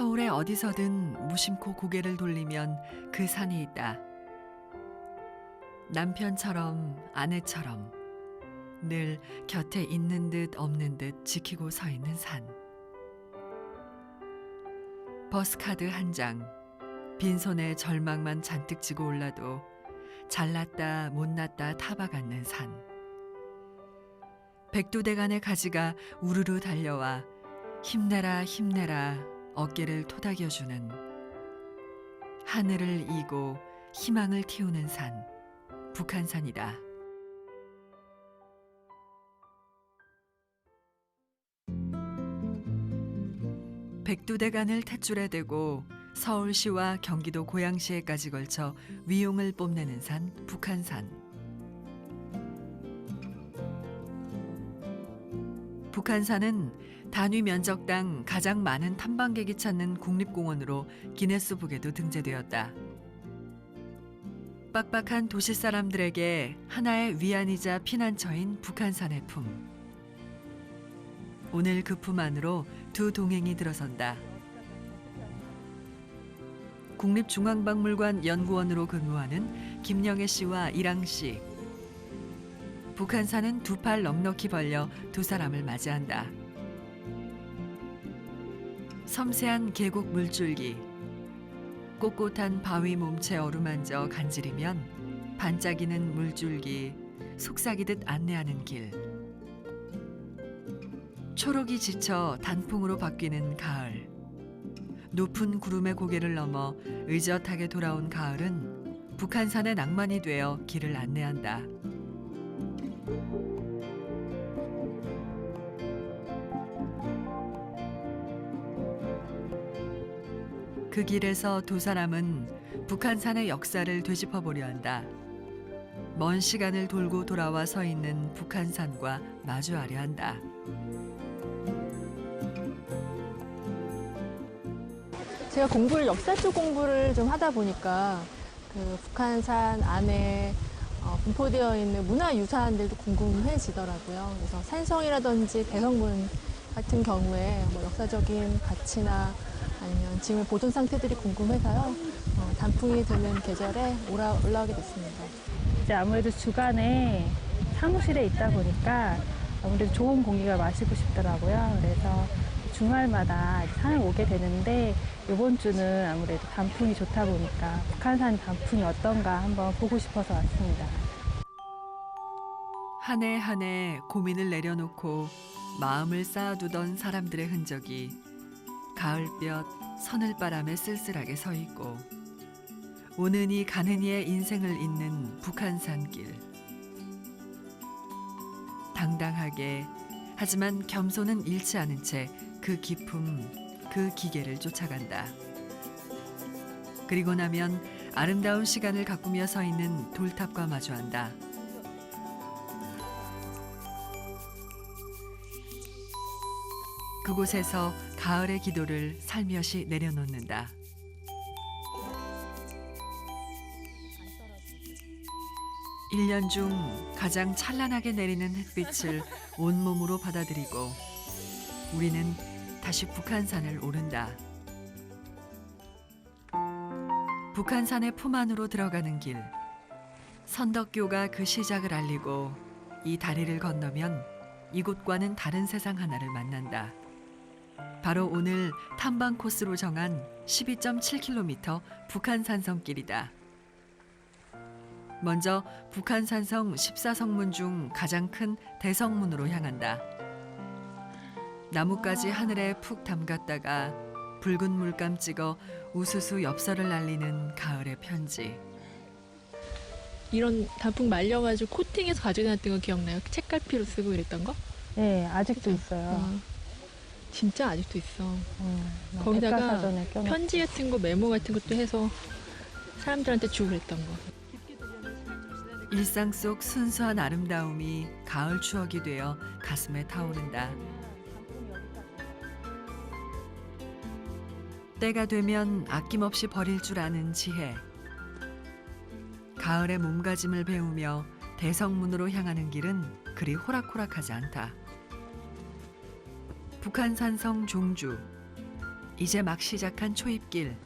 서울의 어디서든 무심코 고개를 돌리면 그 산이 있다. 남편처럼 아내처럼 늘 곁에 있는 듯 없는 듯 지키고 서 있는 산. 버스카드 한 장, 빈손에 절망만 잔뜩 지고 올라도 잘났다 못났다 타박않는 산. 백두대간의 가지가 우르르 달려와 힘내라 힘내라 어깨를 토닥여주는, 하늘을 이고 희망을 틔우는 산, 북한산이다. 백두대간을 탯줄에 대고 서울시와 경기도 고양시에까지 걸쳐 위용을 뽐내는 산, 북한산. 북한산은 단위 면적당 가장 많은 탐방객이 찾는 국립공원으로 기네스북에도 등재되었다. 빡빡한 도시 사람들에게 하나의 위안이자 피난처인 북한산의 품. 오늘 그 품 안으로 두 동행이 들어선다. 국립중앙박물관 연구원으로 근무하는 김영애 씨와 이랑 씨. 북한산은 두 팔 넉넉히 벌려 두 사람을 맞이한다. 섬세한 계곡 물줄기, 꼿꼿한 바위 몸체 어루만져 간지리면 반짝이는 물줄기, 속삭이듯 안내하는 길. 초록이 지쳐 단풍으로 바뀌는 가을. 높은 구름의 고개를 넘어 의젓하게 돌아온 가을은 북한산의 낭만이 되어 길을 안내한다. 그 길에서 두 사람은 북한산의 역사를 되짚어보려 한다. 먼 시간을 돌고 돌아와 서 있는 북한산과 마주하려 한다. 제가 역사 쪽 공부를 좀 하다 보니까 그 북한산 안에 분포되어 있는 문화유산들도 궁금해지더라고요. 그래서 산성이라든지 대성문 같은 경우에 뭐 역사적인 가치나 아니면 지금의 보존 상태들이 궁금해서요. 단풍이 드는 계절에 올라오게 됐습니다. 이제 아무래도 주간에 사무실에 있다 보니까 아무래도 좋은 공기가 마시고 싶더라고요. 그래서 주말마다 산을 오게 되는데 이번 주는 아무래도 단풍이 좋다 보니까 북한산 단풍이 어떤가 한번 보고 싶어서 왔습니다. 한 해 한 해 고민을 내려놓고 마음을 쌓아두던 사람들의 흔적이 가을볕 서늘바람에 쓸쓸하게 서 있고, 오느니 가느니의 인생을 잇는 북한산길. 당당하게 하지만 겸손은 잃지 않은 채 그 기품, 그 기계를 쫓아간다. 그리고 나면 아름다운 시간을 가꾸며 서 있는 돌탑과 마주한다. 그곳에서 가을의 기도를 살며시 내려놓는다. 일 년 중 가장 찬란하게 내리는 햇빛을 온몸으로 받아들이고 우리는 다시 북한산을 오른다. 북한산의 품 안으로 들어가는 길. 선덕교가 그 시작을 알리고 이 다리를 건너면 이곳과는 다른 세상 하나를 만난다. 바로 오늘 탐방 코스로 정한 12.7km 북한산성길이다. 먼저 북한산성 14성문 중 가장 큰 대성문으로 향한다. 나뭇가지 하늘에 푹 담갔다가 붉은 물감 찍어 우수수 엽서를 날리는 가을의 편지. 이런 단풍 말려가지고 코팅해서 가져다놨던 거 기억나요? 책갈피로 쓰고 이랬던 거? 네, 아직도 있어요. 진짜 아직도 있어. 거기다가 거기다가 편지 같은 거, 메모 같은 것도 해서 사람들한테 주고 그랬던 거. 일상 속 순수한 아름다움이 가을 추억이 되어 가슴에 타오른다. 때가 되면 아낌없이 버릴 줄 아는 지혜. 가을의 몸가짐을 배우며 대성문으로 향하는 길은 그리 호락호락하지 않다. 북한산성 종주. 이제 막 시작한 초입길.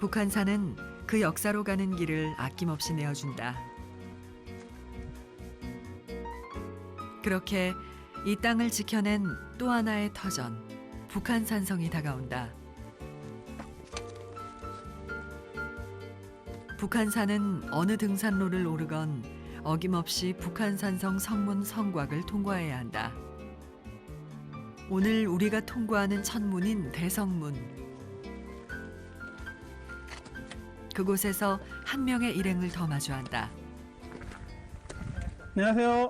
북한산은 그 역사로 가는 길을 아낌없이 내어준다. 그렇게 이 땅을 지켜낸 또 하나의 터전, 북한산성이 다가온다. 북한산은 어느 등산로를 오르건 어김없이 북한산성 성문 성곽을 통과해야 한다. 오늘 우리가 통과하는 첫문인 대성문. 그곳에서 한 명의 일행을 더 마주한다. 안녕하세요.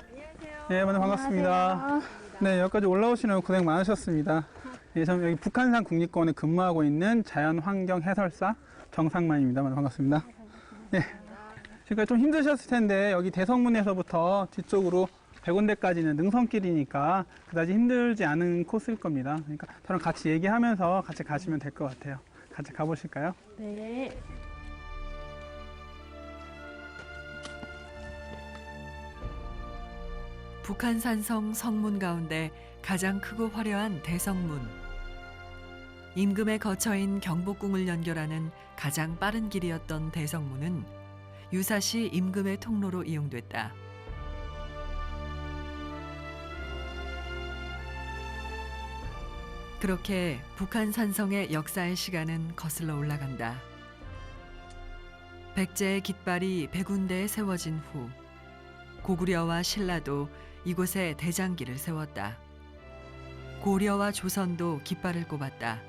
네, 만나 반갑습니다. 안녕하세요. 네, 여기까지 올라오시느라 고생 많으셨습니다. 네, 저는 여기 북한산 국립공원에 근무하고 있는 자연환경 해설사 정상만입니다. 만나 반갑습니다. 네, 지금까지 좀 힘드셨을 텐데 여기 대성문에서부터 뒤쪽으로 100군데까지는 능선길이니까 그다지 힘들지 않은 코스일 겁니다. 그러니까 저랑 같이 얘기하면서 같이 가시면 될 것 같아요. 같이 가보실까요? 네. 북한산성 성문 가운데 가장 크고 화려한 대성문. 임금의 거처인 경복궁을 연결하는 가장 빠른 길이었던 대성문은 유사시 임금의 통로로 이용됐다. 그렇게 북한산성의 역사의 시간은 거슬러 올라간다. 백제의 깃발이 100군데에 세워진 후 고구려와 신라도 이곳에 대장기를 세웠다. 고려와 조선도 깃발을 꼽았다.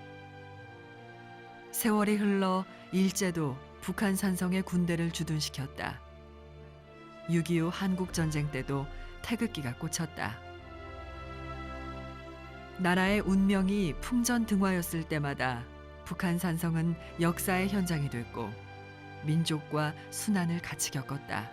세월이 흘러 일제도 북한산성에 군대를 주둔시켰다. 6.25 한국전쟁 때도 태극기가 꽂혔다. 나라의 운명이 풍전등화였을 때마다 북한산성은 역사의 현장이 됐고 민족과 순환을 같이 겪었다.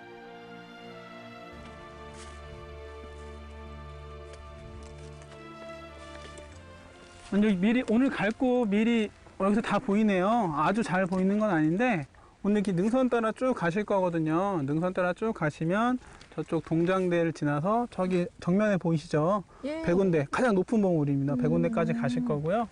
먼저 미리 오늘 갈 곳 미리 여기서 다 보이네요. 아주 잘 보이는 건 아닌데 오늘 이렇게 능선 따라 쭉 가실 거거든요. 능선 따라 쭉 가시면 저쪽 동장대를 지나서 저기 정면에 보이시죠? 예. 100군데 가장 높은 봉우리입니다. 100군데까지 가실 거고요.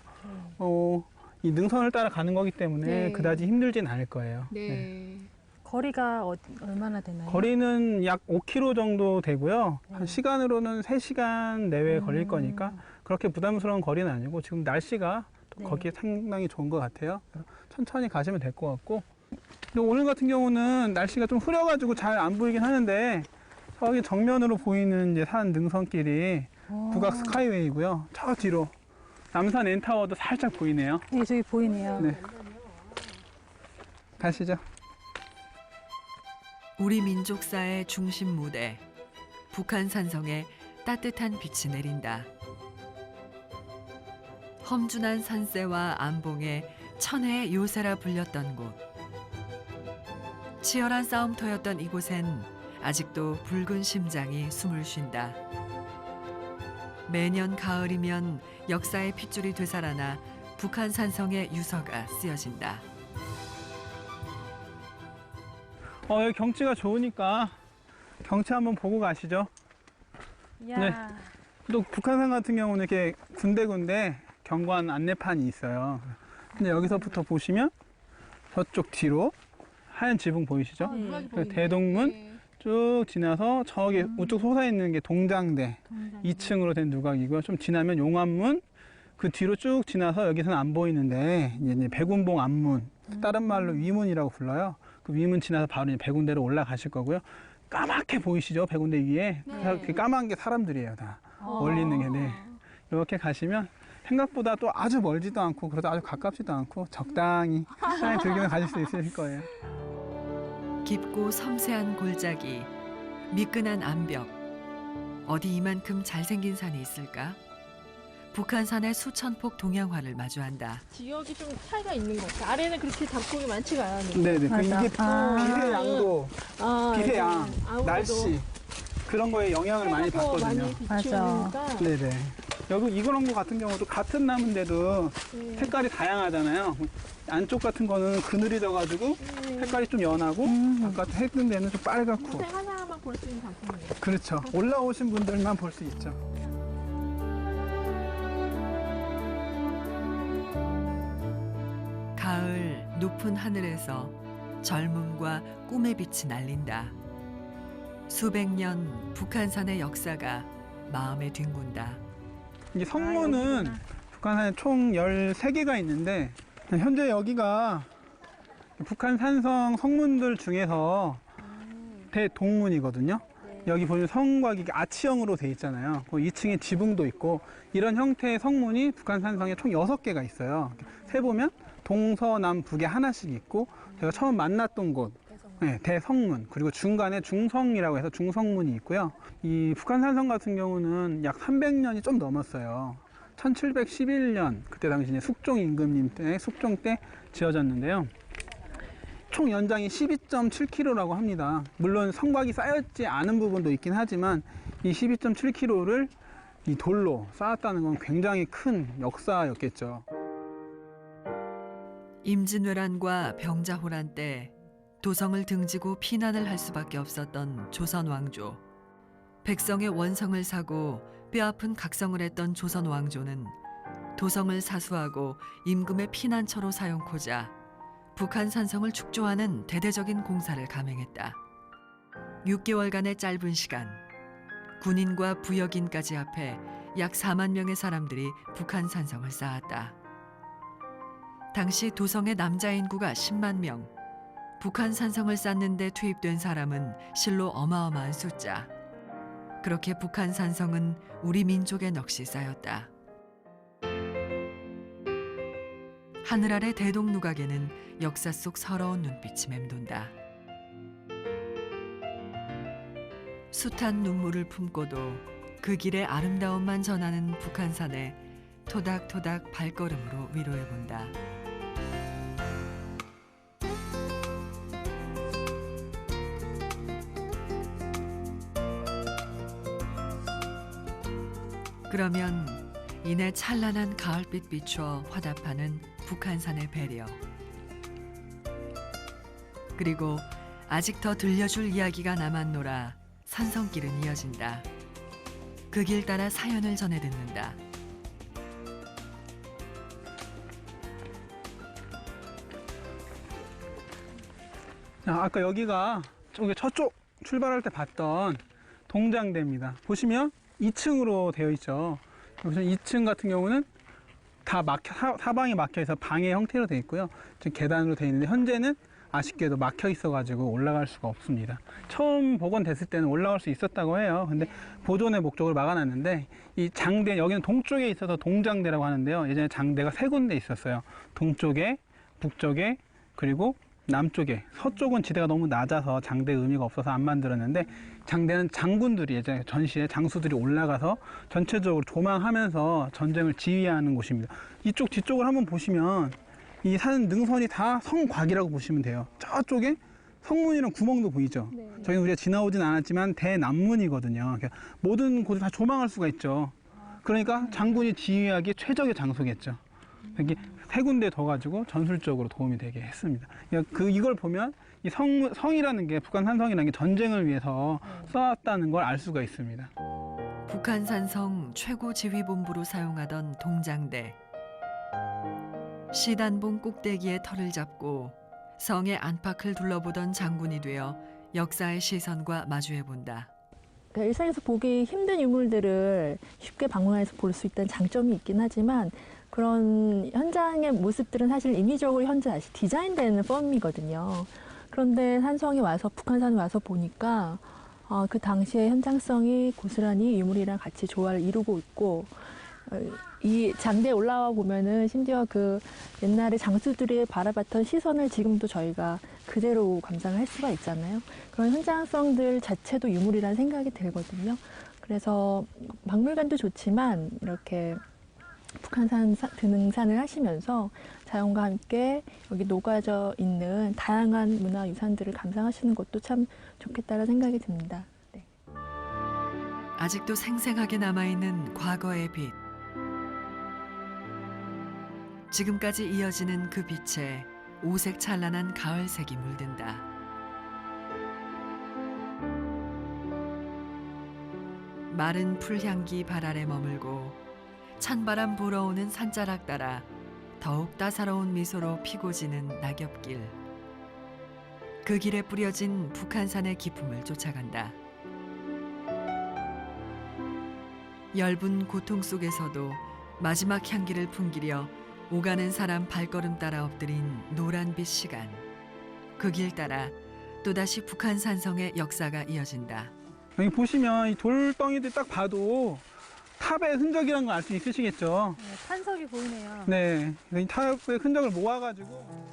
이 능선을 따라 가는 거기 때문에 네. 그다지 힘들진 않을 거예요. 네. 거리가 얼마나 되나요? 거리는 약 5km 정도 되고요. 한 시간으로는 3시간 내외 걸릴 거니까 그렇게 부담스러운 거리는 아니고 지금 날씨가 네. 거기에 상당히 좋은 것 같아요. 그래서 천천히 가시면 될 것 같고. 근데 오늘 같은 경우는 날씨가 좀 흐려가지고 잘 안 보이긴 하는데 저기 정면으로 보이는 이제 산 능선길이 북악 스카이웨이고요. 저 뒤로 남산 N타워도 살짝 보이네요. 네, 저기 보이네요. 네. 가시죠. 우리 민족사의 중심 무대 북한산성에 따뜻한 빛이 내린다. 험준한 산세와 안봉에 천혜의 요새라 불렸던 곳. 치열한 싸움터였던 이곳엔 아직도 붉은 심장이 숨을 쉰다. 매년 가을이면 역사의 핏줄이 되살아나 북한산성의 유서가 쓰여진다. 여기 경치가 좋으니까 경치 한번 보고 가시죠. 이야. 네. 또 북한산 같은 경우는 이렇게 군데군데 경관 안내판이 있어요. 근데 여기서부터 보시면 저쪽 뒤로 하얀 지붕 보이시죠? 누각이 그 보이네. 대동문 네. 쭉 지나서 저기 우측 솟아있는 게 동장대 2층으로 된 누각이고요. 좀 지나면 용암문, 그 뒤로 쭉 지나서 여기서는 안 보이는데 이제 백운봉 앞문, 다른 말로 위문이라고 불러요. 그 위문 지나서 바로 이제 백운대로 올라가실 거고요. 까맣게 보이시죠? 백운대 위에. 네. 그 까만 게 사람들이에요, 다. 멀리 있는 게. 네. 이렇게 가시면 생각보다 또 아주 멀지도 않고 그래도 아주 가깝지도 않고 적당히 즐기며 가실 수 있으실 거예요. 깊고 섬세한 골짜기, 미끈한 암벽. 어디 이만큼 잘생긴 산이 있을까? 북한산의 수천폭 동양화를 마주한다. 지역이 좀 차이가 있는 것 같아요. 아래는 그렇게 잡곡이 많지가 않아요. 네네. 맞아. 이게 아. 빛의 양도, 빛의 양, 아무래도 날씨 그런 거에 영향을 많이 해가 더 받거든요. 많이 비추니까. 네네. 여기 이런 거 같은 경우도 같은 나무인데도 네. 색깔이 다양하잖아요. 안쪽 같은 거는 그늘이 져가지고 색깔이 좀 연하고 바깥 해든 데는 좀 빨갛고. 평생 하나만 볼 수 있는 작품이에요. 그렇죠. 올라오신 분들만 볼 수 있죠. 높은 하늘에서 젊음과 꿈의 빛이 날린다. 수백 년 북한산의 역사가 마음에 뒹군다. 이 성문은 북한산에 총 13개가 있는데 현재 여기가 북한 산성 성문들 중에서 대동문이거든요. 여기 보면 성곽이 이렇게 아치형으로 돼 있잖아요. 2층에 지붕도 있고 이런 형태의 성문이 북한 산성에 총 6개가 있어요. 세보면 동서남북에 하나씩 있고 제가 처음 만났던 곳 네, 대성문, 그리고 중간에 중성이라고 해서 중성문이 있고요. 이 북한 산성 같은 경우는 약 300년이 좀 넘었어요. 1711년 그때 당시에 숙종 임금님 때 숙종 때 지어졌는데요. 총 연장이 12.7km라고 합니다. 물론 성곽이 쌓였지 않은 부분도 있긴 하지만 이 12.7km를 이 돌로 쌓았다는 건 굉장히 큰 역사였겠죠. 임진왜란과 병자호란 때 도성을 등지고 피난을 할 수밖에 없었던 조선 왕조. 백성의 원성을 사고 뼈아픈 각성을 했던 조선 왕조는 도성을 사수하고 임금의 피난처로 사용코자 북한 산성을 축조하는 대대적인 공사를 감행했다. 6개월간의 짧은 시간, 군인과 부역인까지 합해 약 4만 명의 사람들이 북한 산성을 쌓았다. 당시 도성의 남자 인구가 10만 명, 북한 산성을 쌓는 데 투입된 사람은 실로 어마어마한 숫자. 그렇게 북한 산성은 우리 민족의 넋이 쌓였다. 하늘 아래 대동누각에는 역사 속 서러운 눈빛이 맴돈다. 숱한 눈물을 품고도 그 길의 아름다움만 전하는 북한산에 토닥토닥 발걸음으로 위로해본다. 그러면 이내 찬란한 가을빛 비추어 화답하는 북한산의 배려. 그리고 아직 더 들려줄 이야기가 남았노라. 산성길은 이어진다. 그 길 따라 사연을 전해 듣는다. 아까 여기가 저쪽 출발할 때 봤던 동장대입니다. 보시면 2층으로 되어 있죠. 우선 2층 같은 경우는 다 사방이 막혀 있어 방의 형태로 되어 있고요. 지금 계단으로 되어 있는데 현재는 아쉽게도 막혀 있어가지고 올라갈 수가 없습니다. 처음 복원됐을 때는 올라갈 수 있었다고 해요. 근데 보존의 목적으로 막아놨는데 이 장대, 여기는 동쪽에 있어서 동장대라고 하는데요. 예전에 장대가 3군데 있었어요. 동쪽에, 북쪽에, 그리고 남쪽에. 서쪽은 지대가 너무 낮아서 장대 의미가 없어서 안 만들었는데 장대는 장군들이 예전에 전시에 장수들이 올라가서 전체적으로 조망하면서 전쟁을 지휘하는 곳입니다. 이쪽 뒤쪽을 한번 보시면 이 산 능선이 다 성곽이라고 보시면 돼요. 저쪽에 성문이랑 구멍도 보이죠. 네. 저희는 우리가 지나오진 않았지만 대남문이거든요. 그러니까 모든 곳을 다 조망할 수가 있죠. 그러니까 장군이 지휘하기 최적의 장소겠죠. 이게 3군데 더 가지고 전술적으로 도움이 되게 했습니다. 그러니까 이걸 보면 이 성이라는 게 북한 산성이라는 게 전쟁을 위해서 쌓았다는 걸 알 수가 있습니다. 북한 산성 최고 지휘본부로 사용하던 동장대. 시단봉 꼭대기에 털을 잡고 성의 안팎을 둘러보던 장군이 되어 역사의 시선과 마주해 본다. 그러니까 일상에서 보기 힘든 유물들을 쉽게 방문해서 볼 수 있다는 장점이 있긴 하지만 그런 현장의 모습들은 사실 인위적으로 현재 다시 디자인되는 펌이거든요. 그런데 산성이 와서 북한산에 와서 보니까 그 당시의 현장성이 고스란히 유물이랑 같이 조화를 이루고 있고 이 장대에 올라와 보면은 심지어 그 옛날에 장수들이 바라봤던 시선을 지금도 저희가 그대로 감상을 할 수가 있잖아요. 그런 현장성들 자체도 유물이라는 생각이 들거든요. 그래서 박물관도 좋지만 이렇게 북한산 등산을 하시면서 자연과 함께 여기 녹아져 있는 다양한 문화유산들을 감상하시는 것도 참 좋겠다는 생각이 듭니다. 네. 아직도 생생하게 남아있는 과거의 빛. 지금까지 이어지는 그 빛에 오색 찬란한 가을색이 물든다. 마른 풀향기 발 아래 머물고 찬바람 불어오는 산자락 따라 더욱 따사로운 미소로 피고 지는 낙엽길. 그 길에 뿌려진 북한산의 기품을 쫓아간다. 엷은 고통 속에서도 마지막 향기를 풍기려 오가는 사람 발걸음 따라 엎드린 노란빛 시간. 그 길 따라 또다시 북한 산성의 역사가 이어진다. 여기 보시면 이 돌덩이들 딱 봐도 탑의 흔적이라는 걸 알 수 있으시겠죠? 네, 탄석이 보이네요. 네, 이 탑의 흔적을 모아가지고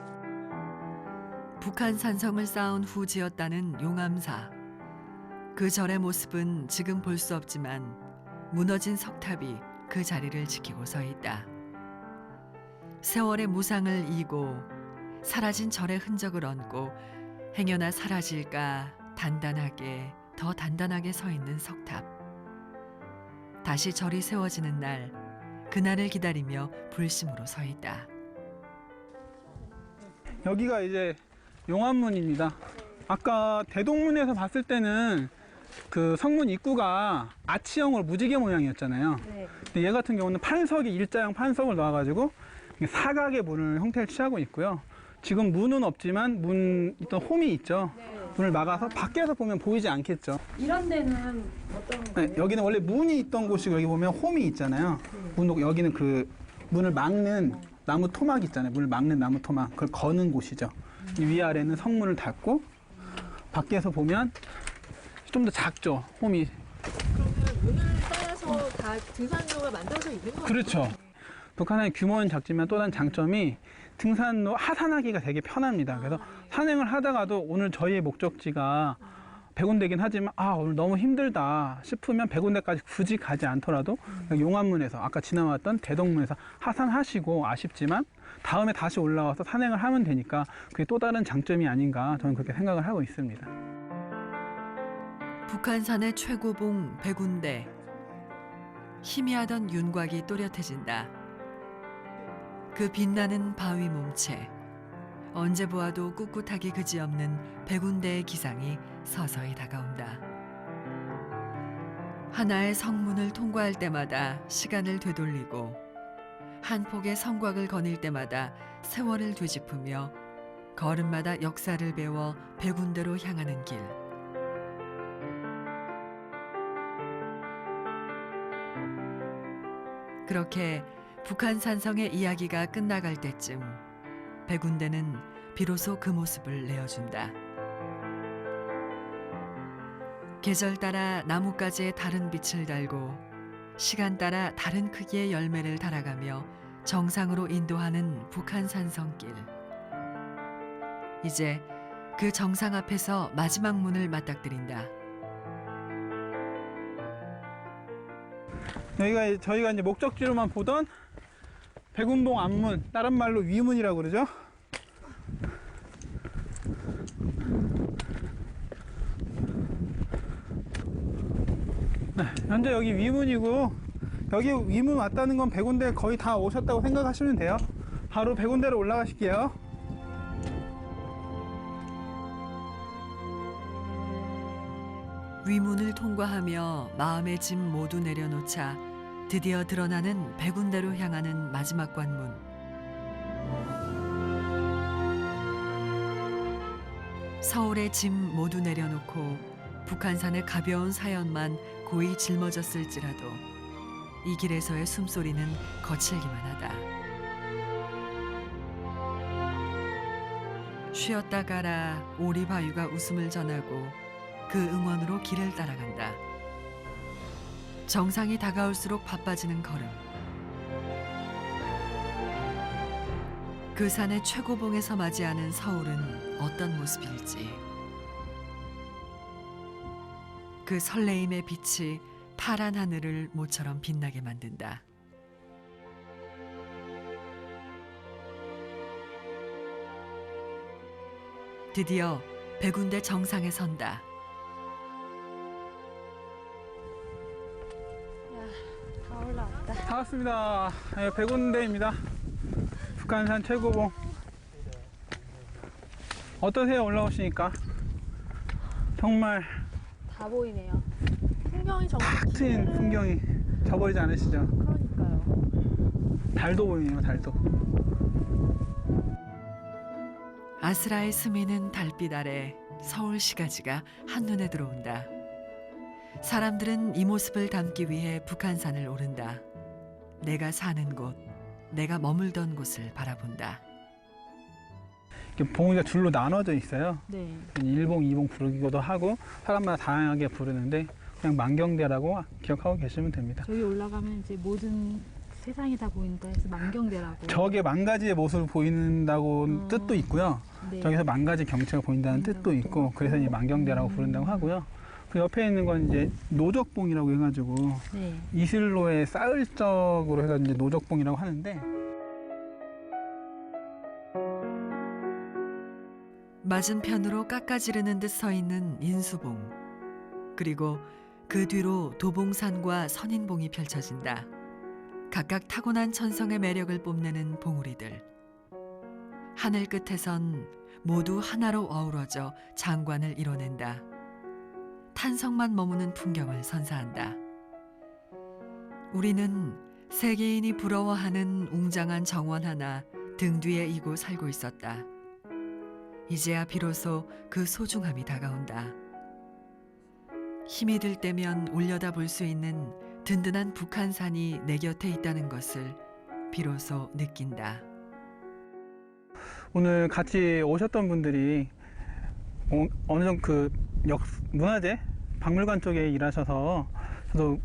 북한 산성을 쌓은 후 지었다는 용암사. 그 절의 모습은 지금 볼 수 없지만 무너진 석탑이 그 자리를 지키고 서 있다. 세월의 무상을 이고 사라진 절의 흔적을 얹고 행여나 사라질까 단단하게 더 단단하게 서 있는 석탑. 다시 절이 세워지는 날, 그날을 기다리며 불심으로 서 있다. 여기가 이제 용암문입니다. 아까 대동문에서 봤을 때는 그 성문 입구가 아치형으로 무지개 모양이었잖아요. 네. 근데 얘 같은 경우는 판석이 일자형 판석을 넣어가지고 사각의 문을 형태를 취하고 있고요. 지금 문은 없지만 문 있던 홈이 있죠. 문을 막아서 밖에서 보면 보이지 않겠죠. 이런 데는 어떤 거예요? 네, 여기는 원래 문이 있던 곳이고 여기 보면 홈이 있잖아요. 여기는 그 문을 막는 나무 토막 있잖아요. 문을 막는 나무 토막. 그걸 거는 곳이죠. 이 위아래는 성문을 닫고 밖에서 보면 좀 더 작죠. 홈이. 그러면 문을 따라서 다 등산로가 만들어져 있는 거예요? 그렇죠. 북한의 규모는 작지만 또 다른 장점이 등산로 하산하기가 되게 편합니다. 그래서 산행을 하다가도 오늘 저희의 목적지가 100군데긴 하지만 오늘 너무 힘들다 싶으면 100군데까지 굳이 가지 않더라도 용암문에서 아까 지나왔던 대동문에서 하산하시고 아쉽지만 다음에 다시 올라와서 산행을 하면 되니까 그게 또 다른 장점이 아닌가 저는 그렇게 생각을 하고 있습니다. 북한산의 최고봉 100군데. 희미하던 윤곽이 또렷해진다. 그 빛나는 바위 몸체. 언제 보아도 꿋꿋하기 그지없는 100군데의 기상이 서서히 다가온다. 하나의 성문을 통과할 때마다 시간을 되돌리고 한 폭의 성곽을 거닐 때마다 세월을 되짚으며 걸음마다 역사를 배워 100군데로 향하는 길. 그렇게 북한 산성의 이야기가 끝나갈 때쯤 100군데는 비로소 그 모습을 내어준다. 계절 따라 나뭇가지에 다른 빛을 달고 시간 따라 다른 크기의 열매를 달아가며 정상으로 인도하는 북한 산성길. 이제 그 정상 앞에서 마지막 문을 맞닥뜨린다. 여기가 저희가 이제 목적지로만 보던 백운봉 앞문, 다른 말로 위문이라고 그러죠. 네, 현재 여기 위문이고 여기 위문 왔다는 건 100군데 거의 다 오셨다고 생각하시면 돼요. 바로 100군데로 올라가실게요. 위문을 통과하며 마음의 짐 모두 내려놓자 드디어 드러나는 100군데로 향하는 마지막 관문. 서울의 짐 모두 내려놓고 북한산의 가벼운 사연만 고이 짊어졌을지라도 이 길에서의 숨소리는 거칠기만 하다. 쉬었다 가라 오리바위가 웃음을 전하고 그 응원으로 길을 따라간다. 정상이 다가올수록 바빠지는 걸음. 그 산의 최고봉에서 맞이하는 서울은 어떤 모습일지. 그 설레임의 빛이 파란 하늘을 모처럼 빛나게 만든다. 드디어 100군데 정상에 선다. 다 올라왔다. 다 왔습니다. 100군데입니다. 북한산 최고봉. 어떠세요? 올라오시니까? 정말 다 보이네요. 풍경이 정말 탁 트인 풍경이 저버리지 않으시죠? 그러니까요. 달도 보이네요, 달도. 아스라의 스미는 달빛 아래 서울 시가지가 한눈에 들어온다. 사람들은 이 모습을 담기 위해 북한산을 오른다. 내가 사는 곳, 내가 머물던 곳을 바라본다. 이렇게 봉우리가 줄로 나눠져 있어요. 네. 1봉, 2봉 부르기도 하고 사람마다 다양하게 부르는데 그냥 만경대라고 기억하고 계시면 됩니다. 저기 올라가면 이제 모든 세상이 다 보인다 해서 만경대라고. 저게 만 가지의 모습을 보인다고 뜻도 있고요. 네. 저기서 만 가지 경치가 보인다는 뜻도 있고 그래서 이 만경대라고 부른다고 하고요. 그 옆에 있는 건 이제 노적봉이라고 해가지고 네. 이슬로의 싸을적으로 해서 이제 노적봉이라고 하는데 맞은편으로 깎아지르는 듯 서 있는 인수봉. 그리고 그 뒤로 도봉산과 선인봉이 펼쳐진다. 각각 타고난 천성의 매력을 뽐내는 봉우리들. 하늘 끝에선 모두 하나로 어우러져 장관을 이뤄낸다. 탄성만 머무는 풍경을 선사한다. 우리는 세계인이 부러워하는 웅장한 정원 하나 등 뒤에 이고 살고 있었다. 이제야 비로소 그 소중함이 다가온다. 힘이 들 때면 올려다 볼 수 있는 든든한 북한산이 내 곁에 있다는 것을 비로소 느낀다. 오늘 같이 오셨던 분들이 어느 정도 그 문화재 박물관 쪽에 일하셔서 저도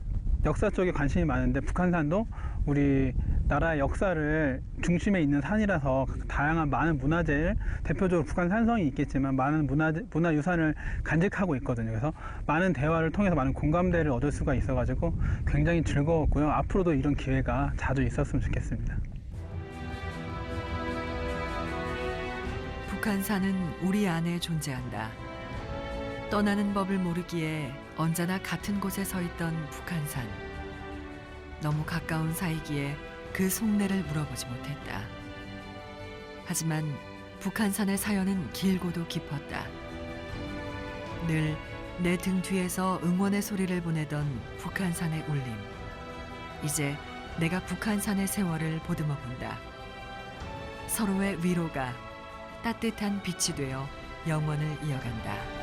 역사 쪽에 관심이 많은데 북한산도 우리 나라의 역사를 중심에 있는 산이라서 다양한 많은 문화재를 대표적으로 북한 산성이 있겠지만 많은 문화유산을 간직하고 있거든요. 그래서 많은 대화를 통해서 많은 공감대를 얻을 수가 있어가지고 굉장히 즐거웠고요. 앞으로도 이런 기회가 자주 있었으면 좋겠습니다. 북한산은 우리 안에 존재한다. 떠나는 법을 모르기에 언제나 같은 곳에 서 있던 북한산. 너무 가까운 사이기에 그 속내를 물어보지 못했다. 하지만 북한산의 사연은 길고도 깊었다. 늘 내 등 뒤에서 응원의 소리를 보내던 북한산의 울림. 이제 내가 북한산의 세월을 보듬어 본다. 서로의 위로가 따뜻한 빛이 되어 영원을 이어간다.